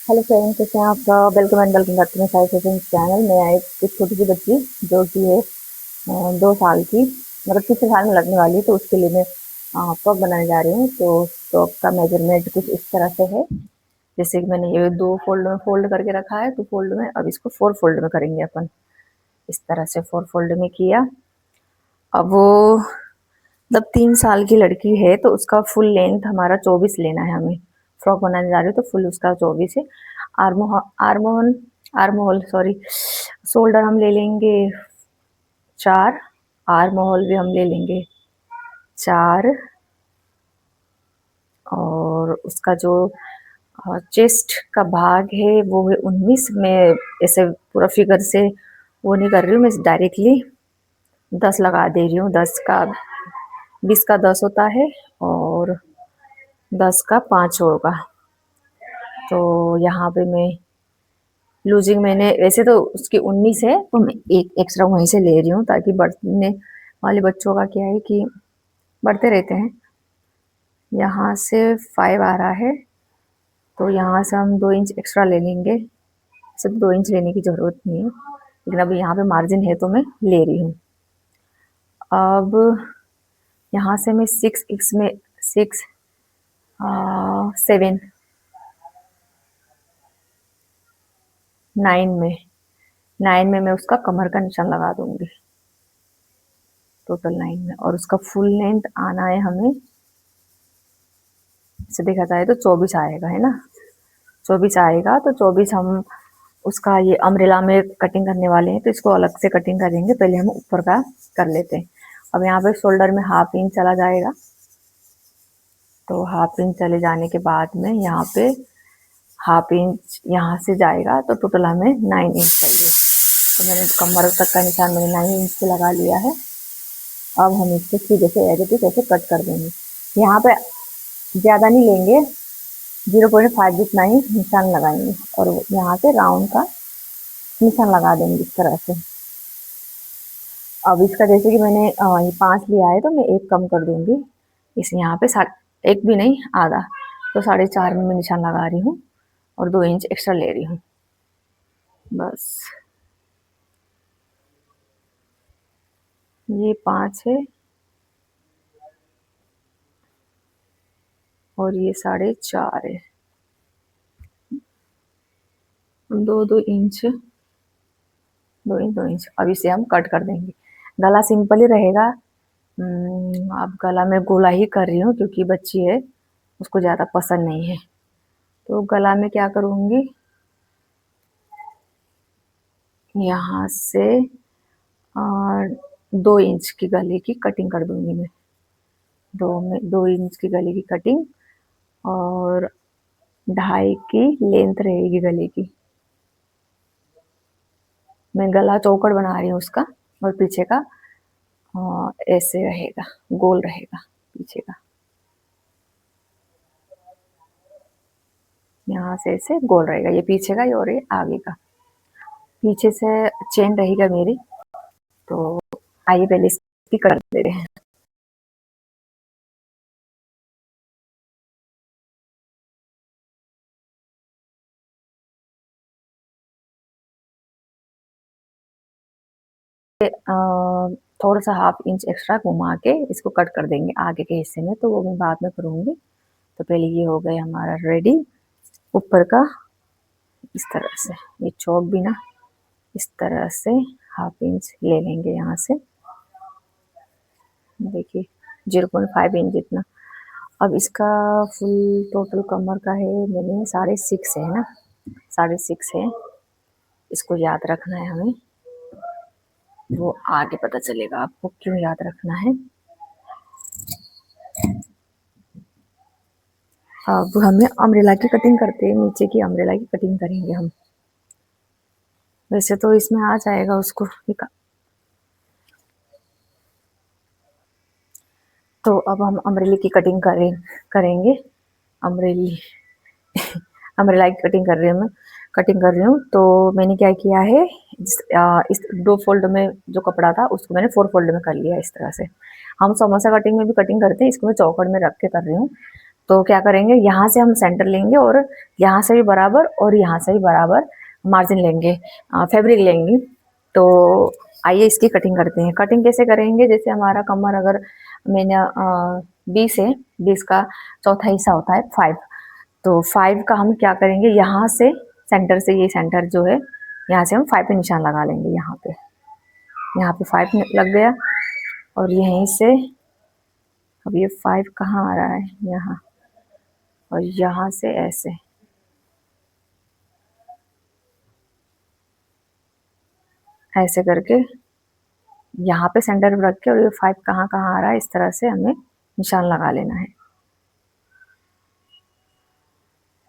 Hello friends, कैसे हैं आप। Welcome and welcome back to my Sai fashion channel. मैं एक छोटी सी बच्ची जो कि है 2 साल की, मतलब तीसरे साल में लगने वाली है, तो उसके लिए मैं फ्रॉक बनाने जा रही हूँ। तो फ्रॉक का मेजरमेंट कुछ इस तरह से है। जैसे कि मैंने ये 2 फोल्ड में फोल्ड करके रखा है, 2 फोल्ड में। अब इसको 4 फोल्ड में करेंगे अपन। इस तरह से 4 फोल्ड में किया। अब वो मतलब 3 साल की लड़की है, तो उसका फुल लेंथ हमारा 24 लेना है हमें। फ्रॉक बनाने जा रही हूँ तो फुल उसका 24 है। आर्मो आर्मोन आर्मोल सॉरी, शोल्डर हम ले लेंगे 4। आर्म होल भी हम ले लेंगे 4। और उसका जो चेस्ट का भाग है वो है 19 में। ऐसे पूरा फिगर से वो नहीं कर रही हूँ मैं, डायरेक्टली 10 लगा दे रही हूँ। 10 का 20 का 10 होता है, और 10 का 5 होगा। तो यहाँ पे मैं लूजिंग, मैंने वैसे तो उसकी 19 है, तो मैं एक एक्स्ट्रा वहीं से ले रही हूँ, ताकि बढ़ने वाले बच्चों का क्या है कि बढ़ते रहते हैं। यहाँ से 5 आ रहा है, तो यहाँ से हम 2 इंच एक्स्ट्रा ले लेंगे। सिर्फ 2 इंच लेने की ज़रूरत नहीं है, लेकिन अभी यहाँ पे मार्जिन है तो मैं ले रही हूँ। अब यहाँ से मैं 6 में 7 9 में मैं उसका कमर का निशान लगा दूंगी, टोटल 9 में। और उसका फुल लेंथ आना है हमें, से देखा जाए तो 24 आएगा, है ना। 24 आएगा, तो 24 हम उसका ये अम्ब्रेला में कटिंग करने वाले हैं, तो इसको अलग से कटिंग करेंगे। पहले हम ऊपर का कर लेते हैं। अब यहाँ पे शोल्डर में हाफ इंच चला जाएगा, तो हाफ इंच चले जाने के बाद में यहाँ पे हाफ इंच यहाँ से जाएगा, तो टोटल हमें 9 इंच चाहिए। तो मैंने कमर तक का निशान मैंने 9 इंच से लगा लिया है। अब हम इसको सीधे से ऐसे कट कर देंगे। यहाँ पे ज़्यादा नहीं लेंगे, 0.5 जितना ही निशान लगाएंगे, और यहाँ से राउंड का निशान लगा देंगे इस तरह से। अब इसका जैसे कि मैंने ये 5 लिया है, तो मैं एक कम कर दूंगी। इस यहाँ पे एक भी नहीं, आधा, तो 4.5 में मैं निशान लगा रही हूँ, और 2 इंच एक्स्ट्रा ले रही हूँ बस। ये 5 है, और ये 4.5 है। 2 2 इंच, 2 इंच अब इसे हम कट कर देंगे। गला सिंपल ही रहेगा। अब गला में गोला ही कर रही हूँ, क्योंकि बच्ची है, उसको ज़्यादा पसंद नहीं है। तो गला में क्या करूँगी, यहाँ से 2 इंच की गले की कटिंग कर दूंगी मैं। 2 इंच की गले की कटिंग, और 2.5 की लेंथ रहेगी गले की। मैं गला चौकड़ बना रही हूँ उसका, और पीछे का ऐसे रहेगा, गोल रहेगा पीछे का। यहाँ से ऐसे गोल रहेगा, ये पीछे का और ये आगे का। पीछे से चेन रहेगा मेरी। तो आइए पहले इसकी कर दे रहे हैं। थोड़ा सा हाफ इंच एक्स्ट्रा घुमा के इसको कट कर देंगे आगे के हिस्से में, तो वो मैं बाद में करूँगी। तो पहले ये हो गया हमारा रेडी ऊपर का। इस तरह से ये चौक भी ना इस तरह से हाफ इंच ले लेंगे यहाँ से, देखिए 0.5 इंच जितना। अब इसका फुल टोटल कमर का है, मैंने 6.5 है ना, 6.5 है। इसको याद रखना है हमें, वो आगे पता चलेगा आपको क्यों याद रखना है। अब हमें अम्ब्रेला की कटिंग करते हैं, नीचे की अम्ब्रेला की कटिंग करेंगे हम। वैसे तो इसमें आ जाएगा उसको। तो अब हम अम्ब्रेला की कटिंग करेंगे। अम्ब्रेली अम्ब्रेला की कटिंग कर रही हूँ मैं, कटिंग कर रही हूँ। तो मैंने क्या किया है, इस 2 फोल्ड में जो कपड़ा था उसको मैंने 4 फोल्ड में कर लिया इस तरह से। हम समोसा कटिंग में भी कटिंग करते हैं, इसको मैं चौकड़ में रख के कर रही हूँ, तो क्या करेंगे, यहाँ से हम सेंटर लेंगे और यहाँ से भी बराबर और यहाँ से भी बराबर मार्जिन लेंगे, फैब्रिक लेंगे। तो आइए इसकी कटिंग करते हैं। कटिंग कैसे करेंगे, जैसे हमारा कमर अगर मैंने 20 है, 20 का चौथा हिस्सा होता है 5, तो 5 का हम क्या करेंगे, यहाँ से सेंटर से, ये सेंटर जो है यहाँ से हम 5 पे निशान लगा लेंगे। यहाँ पे 5 लग गया और यहीं से अब ये 5 कहाँ आ रहा है, यहाँ, और यहाँ से ऐसे ऐसे करके यहाँ पे सेंटर में रख के, और ये 5 कहाँ कहाँ आ रहा है, इस तरह से हमें निशान लगा लेना है।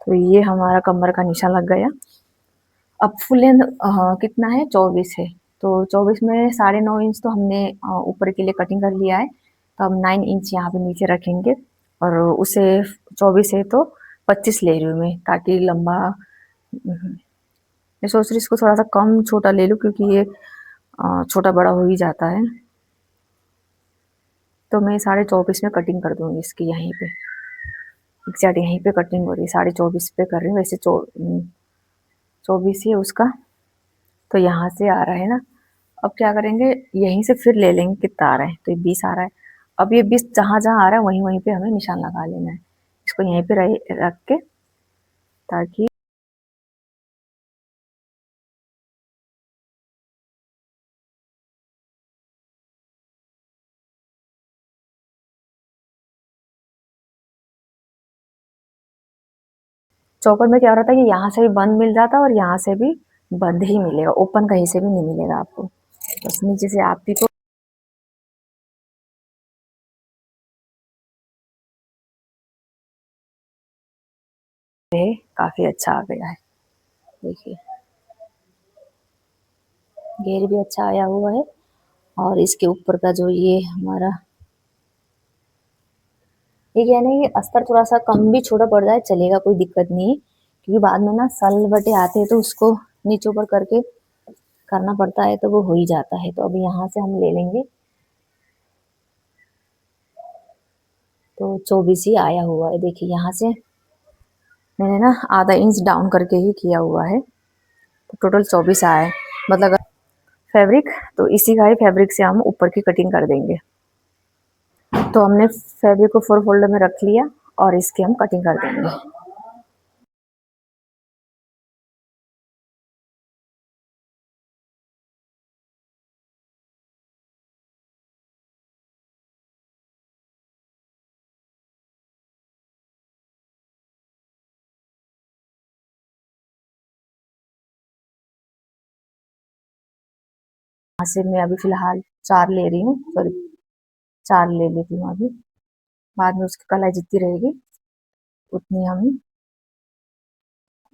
तो ये हमारा कमर का निशान लग गया। अब फुल लेंथ कितना है, 24 है, तो 24 में 9.5 इंच तो हमने ऊपर के लिए कटिंग कर लिया है। तो अब 9 इंच यहाँ पे नीचे रखेंगे, और उसे 24 है तो 25 ले रही हूँ मैं, ताकि लंबा, मैं सोच रही इसको थोड़ा सा कम छोटा ले लूँ, क्योंकि ये छोटा बड़ा हो ही जाता है। तो मैं 24.5 में कटिंग कर दूँगी इसकी, यहीं पे एग्जैक्ट यहीं पे कटिंग हो रही है, 24.5 पे कर रही हूँ। वैसे 24 ही है उसका, तो यहाँ से आ रहा है ना। अब क्या करेंगे, यहीं से फिर ले लेंगे कितना आ रहा है, तो ये 20 आ रहा है। अब ये 20 जहाँ जहाँ आ रहा है वहीं वहीं पे हमें निशान लगा लेना है, इसको यहीं पे रख के, ताकि चौकर में क्या हो रहा था कि यहाँ से भी बंद मिल जाता और यहाँ से भी बंद ही मिलेगा, ओपन कहीं से भी नहीं मिलेगा आपको। बस नीचे से आप भी को काफी अच्छा आ गया है, देखिए घेर भी अच्छा आया हुआ है। और इसके ऊपर का जो ये हमारा, ये क्या है ना, ये अस्तर थोड़ा सा कम भी छोटा पड़ जाए चलेगा, कोई दिक्कत नहीं है, क्योंकि बाद में ना सल बटे आते हैं तो उसको नीचे ऊपर करके करना पड़ता है, तो वो हो ही जाता है। तो अब यहाँ से हम ले लेंगे, तो 24 ही आया हुआ है। देखिए यहाँ से मैंने ना आधा इंच डाउन करके ही किया हुआ है, तो टोटल 24 आया है। मतलब फैब्रिक, तो इसी का ही फैब्रिक से हम ऊपर की कटिंग कर देंगे। तो हमने फैब्रिक को 4 फोल्डर में रख लिया और इसकी हम कटिंग कर देंगे। यहाँ से मैं अभी फिलहाल 4 ले रही हूँ, सॉरी 4 ले लेती हूँ अभी, बाद में उसकी कलाई जितनी रहेगी उतनी हम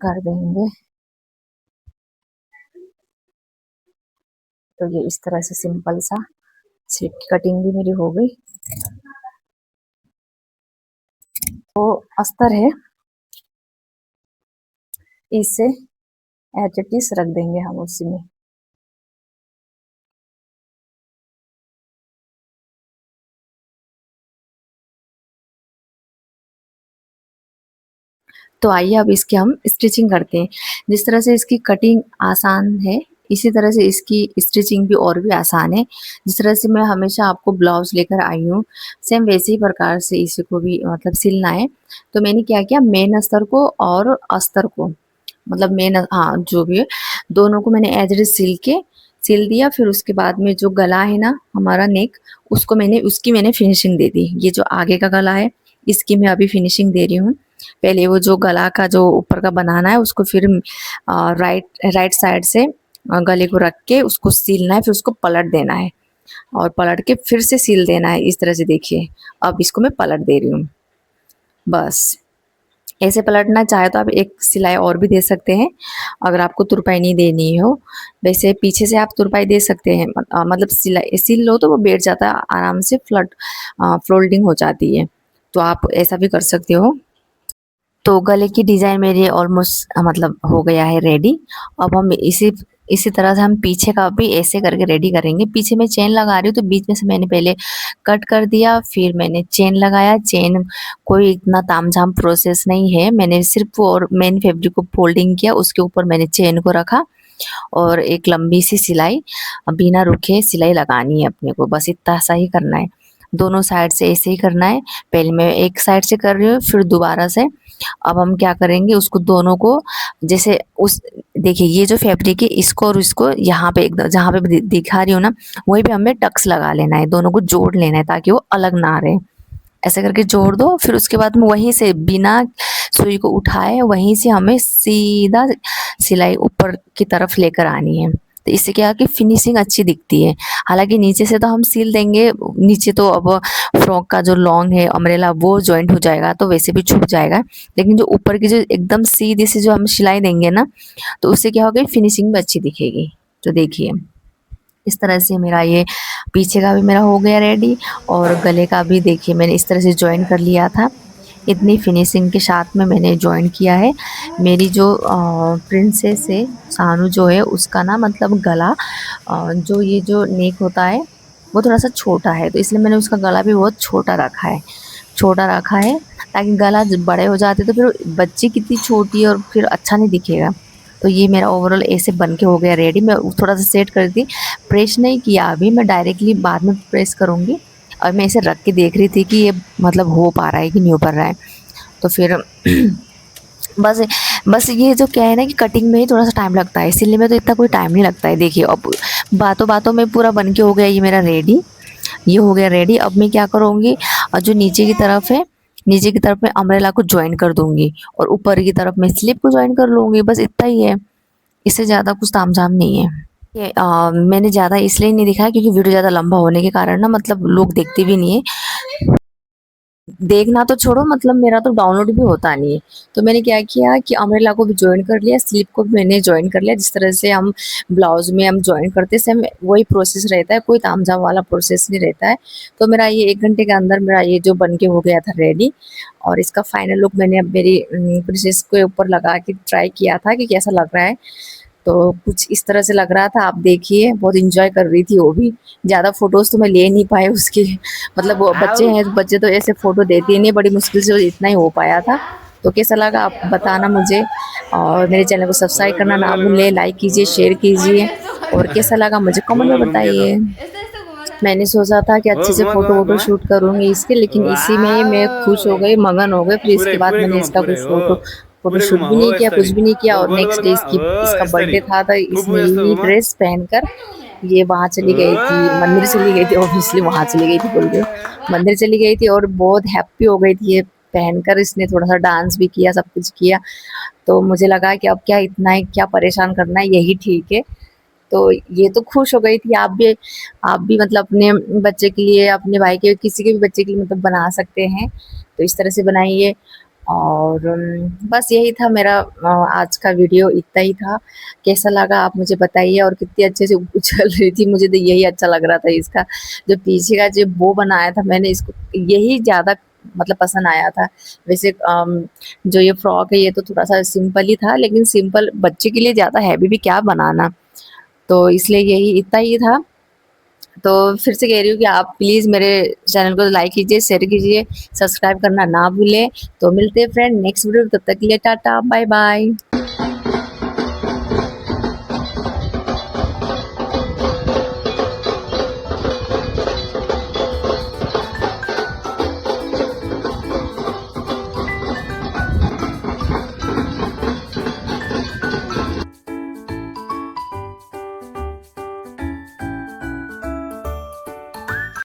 कर देंगे। तो ये इस तरह से सिंपल सा स्लिप की कटिंग भी मेरी हो गई। तो अस्तर है, इसे एज इट इज रख देंगे हम उसी में। तो आइए अब इसकी हम स्टिचिंग करते हैं। जिस तरह से इसकी कटिंग आसान है, इसी तरह से इसकी स्टिचिंग भी और भी आसान है। जिस तरह से मैं हमेशा आपको ब्लाउज लेकर आई हूँ, सेम वैसे ही प्रकार से इसी को भी मतलब सिलना है। तो मैंने क्या किया, मेन अस्तर को और अस्तर को, मतलब मेन, हाँ जो भी है, दोनों को मैंने एज इट इज सिल दिया। फिर उसके बाद में जो गला है ना हमारा नेक, उसकी मैंने फिनिशिंग दे दी। ये जो आगे का गला है इसकी मैं अभी फिनिशिंग दे रही हूँ। पहले वो जो गला का जो ऊपर का बनाना है उसको फिर राइट साइड से गले को रख के उसको सिलना है, फिर उसको पलट देना है और पलट के फिर से सिल देना है। इस तरह से देखिए, अब इसको मैं पलट दे रही हूँ। बस ऐसे पलटना चाहे तो आप एक सिलाई और भी दे सकते हैं, अगर आपको तुरपाई नहीं देनी हो। वैसे पीछे से आप तुरपाई दे सकते हैं, मतलब सिलाई सिल लो तो वो बैठ जाता है आराम से, फोल्डिंग हो जाती है, तो आप ऐसा भी कर सकते हो। तो गले की डिज़ाइन मेरी ऑलमोस्ट मतलब हो गया है रेडी। अब हम इसी इसी तरह से हम पीछे का भी ऐसे करके रेडी करेंगे। पीछे मैं चेन लगा रही हूँ तो बीच में से मैंने पहले कट कर दिया, फिर मैंने चेन लगाया। चेन कोई इतना तामझाम प्रोसेस नहीं है, मैंने सिर्फ वो और मेन फैब्रिक को फोल्डिंग किया, उसके ऊपर मैंने चेन को रखा और एक लंबी सी सिलाई बिना रुके सिलाई लगानी है अपने को, बस इतना सा ही करना है। दोनों साइड से ऐसे ही करना है। पहले मैं एक साइड से कर रही हूँ, फिर दोबारा से। अब हम क्या करेंगे, उसको दोनों को जैसे उस देखिए ये जो फैब्रिक है इसको और इसको यहाँ पे एकदम जहाँ पे दिखा रही हूँ ना, वहीं पे हमें टक्स लगा लेना है, दोनों को जोड़ लेना है ताकि वो अलग ना रहे। ऐसे करके जोड़ दो, फिर उसके बाद में वहीं से बिना सुई को उठाए वहीं से हमें सीधा सिलाई ऊपर की तरफ लेकर आनी है। तो इससे क्या है कि फिनिशिंग अच्छी दिखती है। हालांकि नीचे से तो हम सिल देंगे, नीचे तो अब फ्रॉक का जो लॉन्ग है अम्ब्रेला वो जॉइंट हो जाएगा तो वैसे भी छूट जाएगा, लेकिन जो ऊपर की जो एकदम सीधी से जो हम सिलाई देंगे ना, तो उससे क्या होगा, फिनिशिंग भी अच्छी दिखेगी। तो देखिए इस तरह से मेरा ये पीछे का भी मेरा हो गया रेडी, और गले का भी देखिए मैंने इस तरह से जॉइन कर लिया था। इतनी फिनिशिंग के साथ में मैंने जॉइन किया है। मेरी जो प्रिंसेस है सानू जो है, उसका ना मतलब गला जो ये जो नेक होता है वो थोड़ा सा छोटा है, तो इसलिए मैंने उसका गला भी बहुत छोटा रखा है, छोटा रखा है ताकि गला जब बड़े हो जाते तो फिर बच्ची कितनी छोटी है और फिर अच्छा नहीं दिखेगा। तो ये मेरा ओवरऑल ऐसे बन के हो गया रेडी। मैं थोड़ा सा सेट कर दी, प्रेस नहीं किया अभी, मैं डायरेक्टली बाद में प्रेस करूँगी। और मैं इसे रख के देख रही थी कि ये मतलब हो पा रहा है कि नहीं हो पा रहा है। तो फिर बस बस ये जो क्या है ना कि कटिंग में ही थोड़ा सा टाइम लगता है, सिलने में तो इतना कोई टाइम नहीं लगता है। देखिए अब बातों बातों में पूरा बन के हो गया ये मेरा रेडी, ये हो गया रेडी। अब मैं क्या करूँगी, और जो नीचे की तरफ है, नीचे की तरफ मैं अम्ब्रेला को ज्वाइन कर दूंगी और ऊपर की तरफ मैं स्लिप को ज्वाइन कर लूँगी, बस इतना ही है। इससे ज़्यादा कुछ तामझाम नहीं है। ये मैंने ज़्यादा इसलिए नहीं दिखाया क्योंकि वीडियो ज़्यादा लंबा होने के कारण ना मतलब लोग देखते भी नहीं है। देखना तो छोड़ो, मतलब मेरा तो डाउनलोड भी होता नहीं है। तो मैंने क्या किया कि अम्ब्रेला को भी ज्वाइन कर लिया, स्लीव को भी मैंने ज्वाइन कर लिया। जिस तरह से हम ब्लाउज में हम ज्वाइन करते हैं सेम वही प्रोसेस रहता है, कोई तामझाम वाला प्रोसेस नहीं रहता है। तो मेरा ये 1 घंटे के अंदर मेरा ये जो बन के हो गया था रेडी, और इसका फाइनल लुक मैंने अब मेरी प्रिंसेस के ऊपर लगा के ट्राई किया था कि कैसा लग रहा है। तो कुछ इस तरह से लग रहा था, आप देखिए बहुत इंजॉय कर रही थी वो भी। ज़्यादा फ़ोटोज़ तो मैं ले नहीं पाई उसकी, मतलब वो बच्चे हैं, बच्चे तो ऐसे फ़ोटो देते ही नहीं, बड़ी मुश्किल से इतना ही हो पाया था। तो कैसा लगा आप बताना मुझे, और मेरे चैनल को सब्सक्राइब करना ना भूलें, लाइक कीजिए, शेयर कीजिए, और कैसा लगा मुझे कमेंट में बताइए। मैंने सोचा था कि अच्छे से फ़ोटो वोटो शूट करूँगी इसके, लेकिन इसी में ही मैं खुश हो गई, मगन हो गई। फिर इसके बाद मैंने इसका कोई फ़ोटोशूट भी नहीं किया, कुछ भी नहीं किया। और नेक्स्ट डे इसका बर्थडे था, तो इसने यही ड्रेस पहनकर ये वहाँ चली गई थी, मंदिर चली गई थी, ऑब्वियसली वहाँ चली गई थी बोल रही हूँ, मंदिर चली गई थी, और बहुत हैप्पी हो गई थी ये पहनकर। इसने थोड़ा-सा डांस भी किया, सब कुछ किया। तो मुझे लगा कि अब क्या इतना ही क्या परेशान करना है, यही ठीक है। तो ये तो खुश हो गई थी। आप भी मतलब अपने बच्चे के लिए, अपने भाई के, किसी के भी बच्चे के लिए मतलब बना सकते हैं। तो इस तरह से बनाइए। और बस यही था मेरा आज का वीडियो, इतना ही था। कैसा लगा आप मुझे बताइए, और कितनी अच्छे से उछल रही थी, मुझे तो यही अच्छा लग रहा था। इसका जो पीछे का जो बो बनाया था मैंने, इसको यही ज़्यादा मतलब पसंद आया था। वैसे जो ये फ्रॉक है ये तो थोड़ा-सा सिंपल ही था, लेकिन सिंपल बच्चे के लिए ज़्यादा हैवी भी क्या बनाना। तो इसलिए यही इतना ही था। तो फिर से कह रही हूँ कि आप प्लीज़ मेरे चैनल को लाइक कीजिए, शेयर कीजिए, सब्सक्राइब करना ना भूलें। तो मिलते हैं फ्रेंड नेक्स्ट वीडियो, तब तक के लिए टाटा बाय बाय।